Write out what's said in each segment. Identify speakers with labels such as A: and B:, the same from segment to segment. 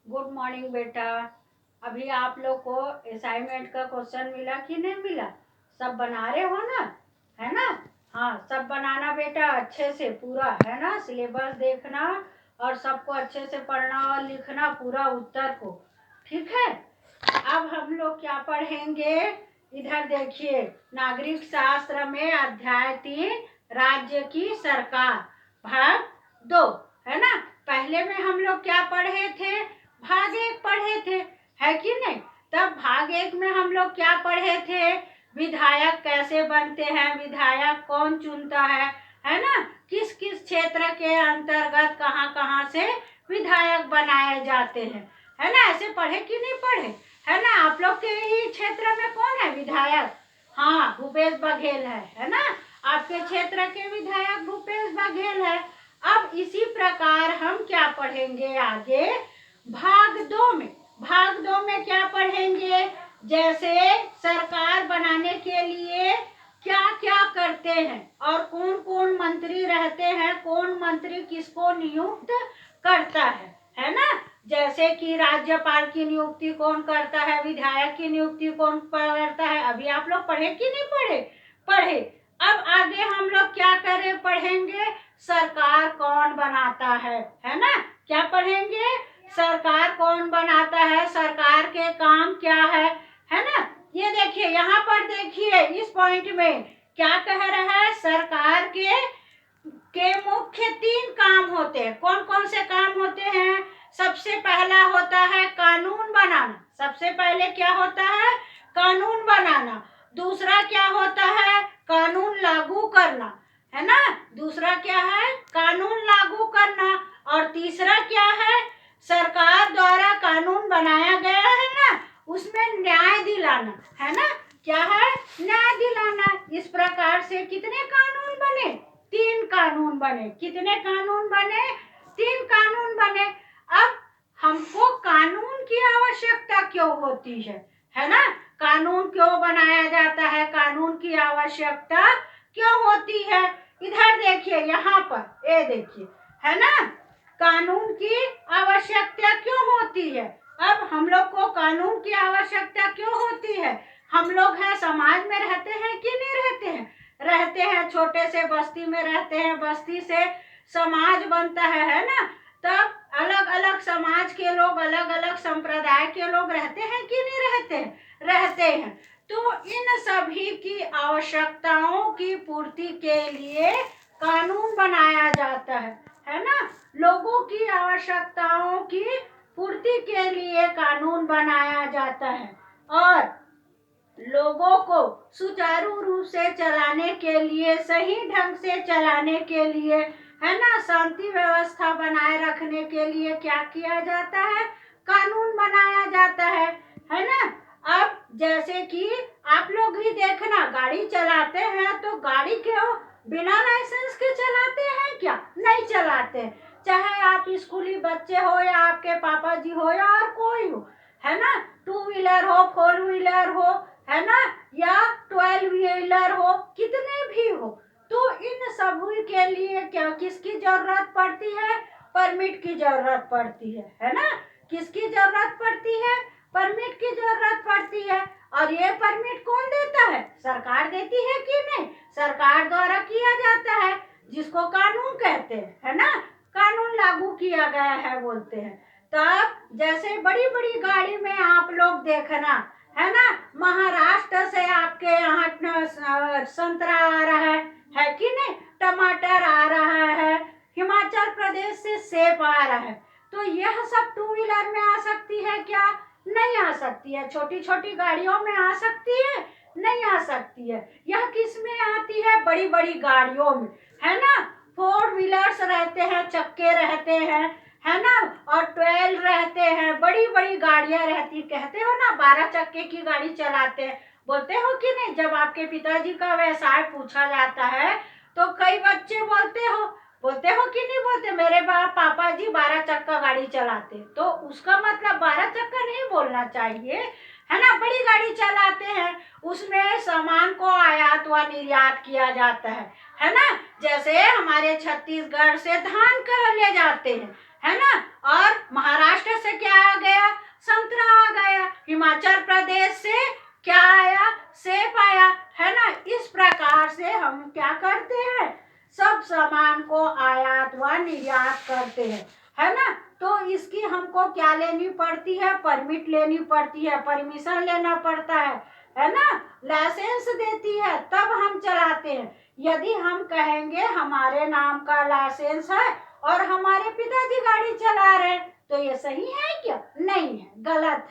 A: Good morning बेटा। अभी आप लोग को असाइनमेंट का क्वेश्चन मिला कि नहीं मिला? सब बना रहे हो ना? है ना? हाँ, सब बनाना बेटा अच्छे से पूरा, है ना? सिलेबस देखना और सबको अच्छे से पढ़ना और लिखना पूरा उत्तर को। ठीक है। अब हम लोग क्या पढ़ेंगे? इधर देखिए, नागरिक शास्त्र में अध्याय 3 राज्य की सरकार भाग 2, है ना? पहले में हम लोग क्या पढ़े थे? भाग 1 पढ़े थे, है कि नहीं? तब भाग 1 में हम लोग क्या पढ़े थे? विधायक कैसे बनते हैं, विधायक कौन चुनता है ना? किस किस क्षेत्र के अंतर्गत कहाँ कहाँ से विधायक बनाए जाते हैं, है ना? ऐसे पढ़े कि नहीं पढ़े? है ना? आप लोग के ही क्षेत्र में कौन है विधायक? हाँ, भूपेश बघेल है ना? आपके क्षेत्र के विधायक भूपेश बघेल है। अब इसी प्रकार हम क्या पढ़ेंगे आगे? भाग 2 में क्या पढ़ेंगे? जैसे सरकार बनाने के लिए क्या क्या करते हैं और कौन कौन मंत्री रहते हैं, कौन मंत्री किसको नियुक्त करता है ना? जैसे कि राज्यपाल की नियुक्ति कौन करता है, विधायक की नियुक्ति कौन करता है। अभी आप लोग पढ़े कि नहीं पढ़े? पढ़े। अब आगे हम लोग क्या करें? पढ़ेंगे सरकार कौन बनाता है ना? क्या पढ़ेंगे? सरकार कौन बनाता है, सरकार के काम क्या है ना? ये देखिए, यहाँ पर देखिए, इस पॉइंट में क्या कह रहा है? सरकार के मुख्य 3 काम होते हैं। कौन कौन से काम होते हैं? सबसे पहला होता है कानून बनाना। सबसे पहले क्या होता है? कानून बनाना। दूसरा क्या होता है? कानून लागू करना, है ना? दूसरा क्या है? कानून लागू करना। और तीसरा क्या है? सरकार द्वारा कानून बनाया गया है ना, उसमें न्याय दिलाना, है ना? क्या है? न्याय दिलाना। इस प्रकार से कितने कानून बने? 3 कानून बने। कितने कानून बने? 3 कानून बने। अब हमको कानून की आवश्यकता क्यों होती है ना? कानून क्यों बनाया जाता है, कानून की आवश्यकता क्यों होती है? इधर देखिए, यहाँ पर ये देखिए, है ना? कानून की आवश्यकता क्यों होती है? अब हम लोग को कानून की आवश्यकता क्यों होती है? हम लोग हैं, समाज में रहते हैं कि नहीं रहते हैं? रहते हैं। छोटे से बस्ती में रहते हैं, बस्ती से समाज बनता है ना? तब अलग अलग समाज के लोग, अलग अलग संप्रदाय के लोग रहते हैं कि नहीं रहते हैं? रहते हैं। तो इन सभी की आवश्यकताओं की पूर्ति के लिए कानून बनाया जाता है ना? लोगों की आवश्यकताओं की पूर्ति के लिए कानून बनाया जाता है और लोगों को सुचारू रूप से चलाने के लिए, सही ढंग से चलाने के लिए, है ना, शांति व्यवस्था बनाए रखने के लिए क्या किया जाता है? कानून बनाया जाता है ना? अब जैसे कि आप लोग ही देखना, गाड़ी चलाते हैं तो गाड़ी क्यों बिना लाइसेंस के चलाते हैं क्या? नहीं चलाते। चाहे आप स्कूली बच्चे हो या आपके पापा जी हो या और कोई हो, है ना? 2 व्हीलर हो, 4 व्हीलर हो, है ना, या 12 व्हीलर हो, कितने भी हो, तो इन सभी के लिए क्या किसकी जरूरत पड़ती है? परमिट की जरूरत पड़ती है ना? किसकी जरूरत पड़ती है? परमिट की जरूरत पड़ती है। और ये परमिट कौन देता है? सरकार देती है कि नहीं? सरकार द्वारा किया जाता है, जिसको कानून कहते हैं, है ना? कानून लागू किया गया है बोलते हैं। तब जैसे बड़ी बड़ी गाड़ी में आप लोग देखना, है ना, महाराष्ट्र से आपके यहाँ संतरा आ रहा है कि नहीं? टमाटर आ रहा है। हिमाचल प्रदेश से सेब आ रहा है। तो यह सब 2 व्हीलर में आ सकती है क्या? नहीं आ सकती है। छोटी छोटी गाड़ियों में आ सकती है? नहीं आ सकती है। यह किस में आती है? बड़ी बड़ी गाड़ियों में, है ना? 4 व्हीलर्स रहते हैं, चक्के रहते हैं, है ना? और 12 रहते हैं, बड़ी बड़ी गाड़ियां रहती। कहते हो ना 12 चक्के की गाड़ी चलाते हैं, बोलते हो कि नहीं? जब आपके पिताजी का व्यवसाय पूछा जाता है तो कई बच्चे बोलते हो कि नहीं बोलते? मेरे बाप पापा जी 12 चक्का गाड़ी चलाते। तो उसका मतलब 12 चक्का नहीं बोलना चाहिए, है ना? बड़ी गाड़ी चलाते हैं, उसमें सामान को आयात व निर्यात किया जाता है ना? जैसे हमारे छत्तीसगढ़ से धान कर ले जाते हैं, है ना? और महाराष्ट्र से क्या आ हिमाचल प्रदेश से क्या आया, सेब आया, है ना। इस प्रकार से हम क्या करते हैं, सब सामान को आयात व निर्यात करते हैं, है ना। तो इसकी हमको क्या लेनी पड़ती है, परमिट लेनी पड़ती है, परमिशन लेना पड़ता है ना। लाइसेंस देती है तब हम चलाते हैं। यदि हम कहेंगे हमारे नाम का लाइसेंस है और हमारे पिताजी गाड़ी चला रहे हैं, तो ये सही है क्या, नहीं है, गलत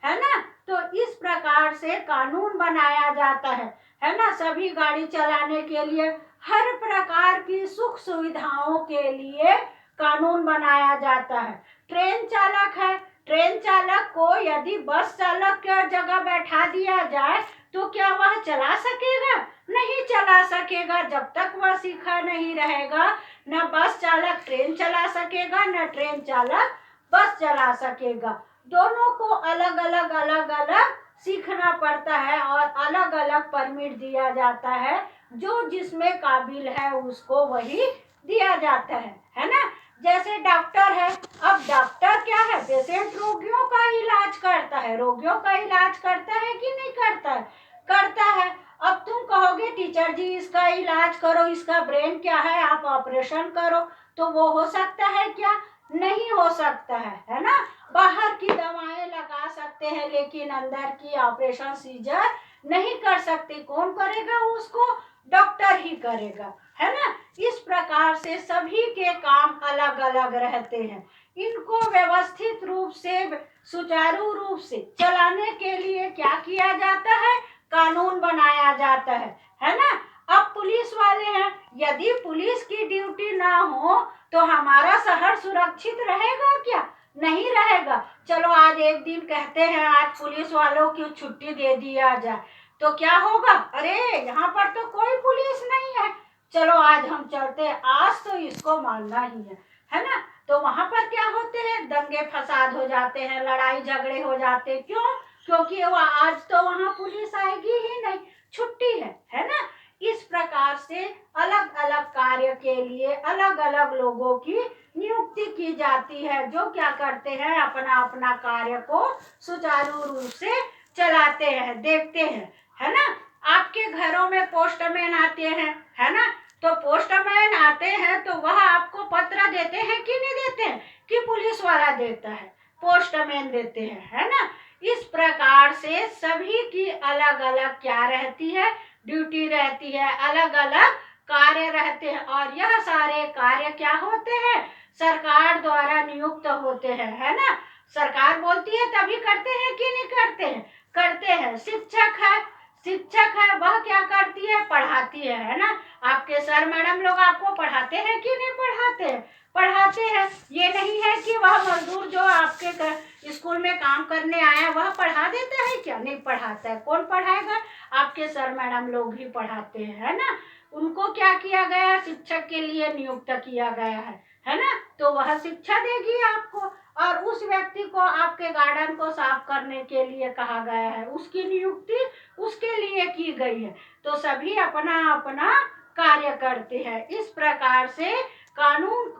A: है ना। तो इस प्रकार से कानून बनाया जाता है ना। सभी गाड़ी चलाने के लिए, हर प्रकार की सुख सुविधाओं के लिए कानून बनाया जाता है। ट्रेन चालक है, ट्रेन चालक को यदि बस चालक के जगह बैठा दिया जाए तो क्या वह चला सकेगा, नहीं चला सकेगा। जब तक वह सीखा नहीं रहेगा, न बस चालक ट्रेन चला सकेगा, न ट्रेन चालक बस चला सकेगा। दोनों को अलग अलग सीखना पड़ता है और अलग अलग परमिट दिया जाता है। जो जिसमें काबिल है उसको वही दिया जाता है ना। जैसे डॉक्टर है, अब डॉक्टर क्या है, पेशेंट रोगियों का इलाज करता है, रोगियों का इलाज करता है कि नहीं करता है, करता है। अब तुम कहोगे टीचर जी इसका इलाज करो, इसका ब्रेन क्या है, आप ऑपरेशन करो, तो वो हो सकता है क्या, नहीं हो सकता है ना। बाहर की दवाएं लगा सकते हैं लेकिन अंदर की ऑपरेशन सीजर नहीं कर सकते। कौन करेगा उसको, डॉक्टर ही करेगा, है ना। इस प्रकार से सभी के काम अलग अलग रहते हैं। इनको व्यवस्थित रूप से, सुचारू रूप से चलाने के लिए क्या किया जाता है, कानून बनाया जाता है ना। अब पुलिस वाले हैं, यदि पुलिस की ड्यूटी ना हो तो हमारा शहर सुरक्षित रहेगा क्या, नहीं रहेगा। चलो आज एक दिन कहते हैं आज पुलिस वालों की छुट्टी दे दिया जाए, तो क्या होगा, अरे यहाँ पर तो कोई पुलिस नहीं है, चलो आज हम चलते हैं, आज तो इसको मानना ही है ना। तो वहां पर क्या होते हैं, दंगे फसाद हो जाते हैं, लड़ाई झगड़े हो जाते हैं। क्यों, क्योंकि वो आज तो वहां पुलिस आएगी ही नहीं, छुट्टी है ना। इस प्रकार से अलग अलग कार्य के लिए अलग अलग लोगों की नियुक्ति की जाती है, जो क्या करते हैं, अपना अपना कार्य को सुचारू रूप से चलाते हैं, देखते हैं, है ना। आपके घरों में पोस्टमैन आते हैं, है ना। तो पोस्टमैन आते हैं तो वह आपको पत्र देते हैं कि नहीं देते हैं, कि पुलिस वाला देता है, पोस्टमैन देते हैं, है ना। इस प्रकार से सभी की अलग अलग क्या रहती है, ड्यूटी रहती है, अलग अलग कार्य रहते हैं। और यह सारे कार्य क्या होते हैं, सरकार द्वारा नियुक्त होते हैं, है ना। सरकार बोलती है तभी करते हैं कि नहीं करते हैं, करते हैं। शिक्षक है, शिक्षक है, वह क्या करती है, पढ़ाती है ना। आपके सर मैडम लोग आपको पढ़ाते हैं कि नहीं पढ़ाते हैं, पढ़ाते हैं। ये नहीं है कि वह मजदूर जो आपके स्कूल में काम करने आया वह पढ़ा देता है क्या, नहीं पढ़ाता है। कौन पढ़ाएगा, आपके सर मैडम लोग ही पढ़ाते हैं, है ना। उनको क्या किया गया है, शिक्षक के लिए नियुक्त किया गया है ना। तो वह शिक्षा देगी आपको, और उस व्यक्ति को आपके गार्डन को साफ करने के लिए कहा गया है, उसकी नियुक्ति उसके लिए की गई है। तो सभी अपना अपना कार्य करते हैं। इस प्रकार से कानून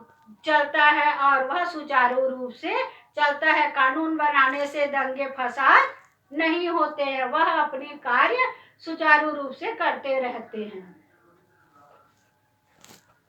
A: चलता है और वह सुचारू रूप से चलता है। कानून बनाने से दंगे फसाद नहीं होते हैं, वह अपने कार्य सुचारू रूप से करते रहते हैं।